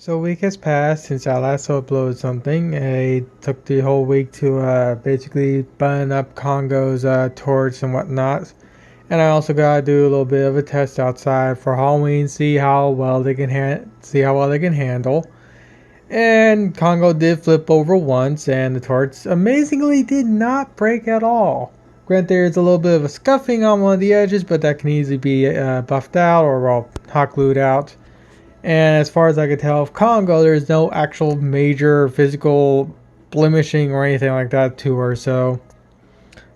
So a week has passed since I last uploaded something. I took the whole week to basically button up Congo's torch and whatnot. And I also gotta do a little bit of a test outside for Halloween, see how well they can handle. And Congo did flip over once, and the torch amazingly did not break at all. Granted, there's a little bit of a scuffing on one of the edges, but that can easily be buffed out or hot glued out. And as far as I could tell of Congo, there's no actual major physical blemishing or anything like that to her. So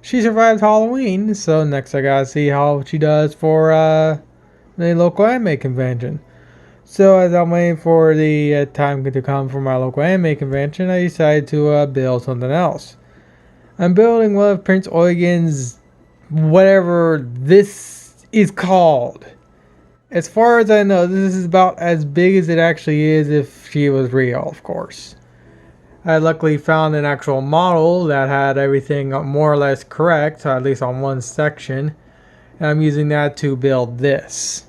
she survived Halloween. So next I gotta see how she does for the local anime convention. So as I'm waiting for the time to come for my local anime convention, I decided to build something else. I'm building one of Prince Eugen's whatever this is called. As far as I know, this is about as big as it actually is if she was real, of course. I luckily found an actual model that had everything more or less correct, at least on one section. And I'm using that to build this.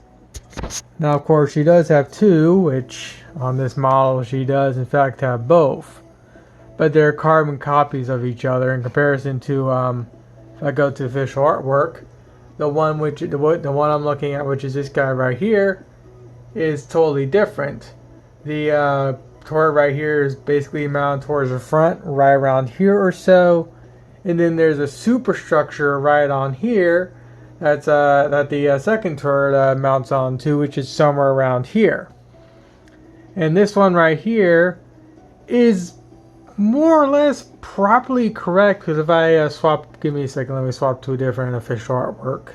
Now, of course, she does have two, which on this model she does in fact have both. But they're carbon copies of each other in comparison to, if I go to official artwork, the one I'm looking at, which is this guy right here, is totally different. The turret right here is basically mounted towards the front, right around here or so, and then there's a superstructure right on here that the second turret mounts onto, which is somewhere around here. And this one right here is more or less properly correct, because if I give me a second, let me swap to a different official artwork.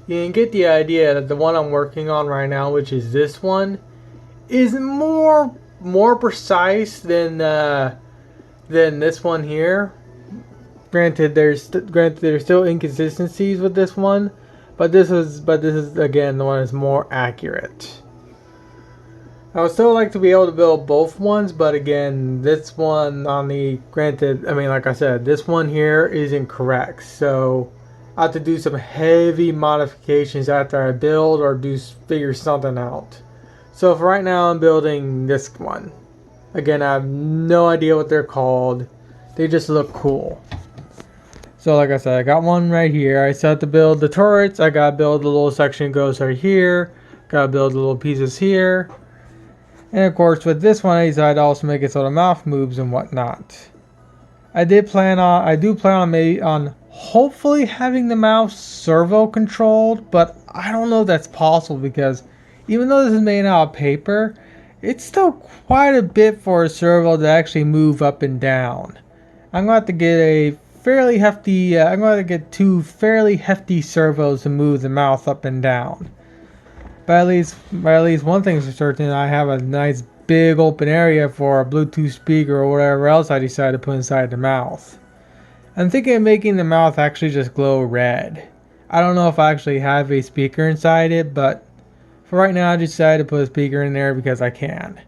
You can get the idea that the one I'm working on right now, which is this one, is more precise than this one here. Granted, there's still inconsistencies with this one, but this is again the one that's more accurate. I would still like to be able to build both ones, but again, this one on the, granted, I mean, like I said, this one here is incorrect. So I have to do some heavy modifications after I build or figure something out. So for right now, I'm building this one. Again, I have no idea what they're called. They just look cool. So like I said, I got one right here. I still have to build the turrets. I gotta build the little section that goes right here. Gotta build the little pieces here. And of course, with this one, I decided to also make it so the mouth moves and whatnot. I do plan on hopefully having the mouth servo controlled, but I don't know if that's possible because even though this is made out of paper, it's still quite a bit for a servo to actually move up and down. I'm going to have to get I'm going to get two fairly hefty servos to move the mouth up and down. But at least one thing's for certain, I have a nice big open area for a Bluetooth speaker or whatever else I decide to put inside the mouth. I'm thinking of making the mouth actually just glow red. I don't know if I actually have a speaker inside it, but for right now I decided to put a speaker in there because I can.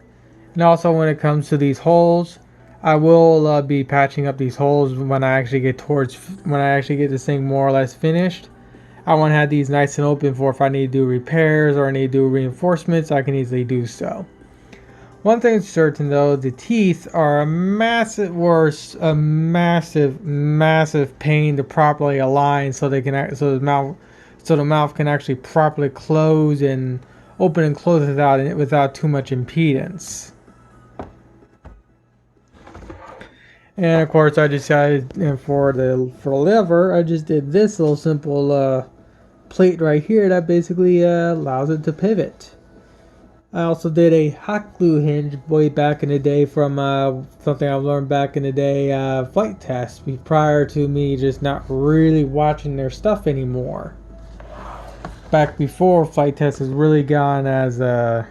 And also when it comes to these holes, I will be patching up these holes when I actually get this thing more or less finished. I want to have these nice and open for if I need to do repairs or I need to do reinforcements, I can easily do so. One thing is certain though, the teeth are a massive pain to properly align so the mouth can actually properly close and open and close without too much impedance. And of course, I decided for the lever, I just did this little simple plate right here that basically allows it to pivot. I also did a hot glue hinge way back in the day from something I learned back in the day, flight test, prior to me just not really watching their stuff anymore. Back before flight test has really gone as I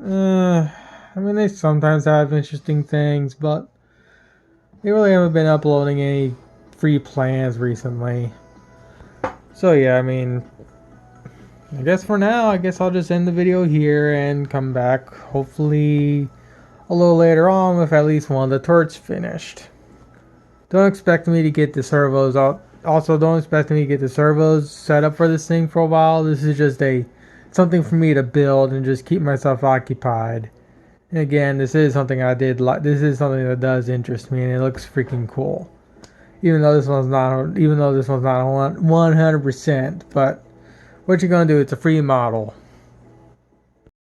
mean, they sometimes have interesting things, but they really haven't been uploading any free plans recently. So yeah, I mean, I guess for now, I'll just end the video here and come back hopefully a little later on with at least one of the turrets finished. Don't expect me to get the servos out. Also, don't expect me to get the servos set up for this thing for a while. This is just a something for me to build and just keep myself occupied. And again, this is something I did like. This is something that does interest me, and it looks freaking cool. Even though this one's not 100%, but what you're gonna do? It's a free model.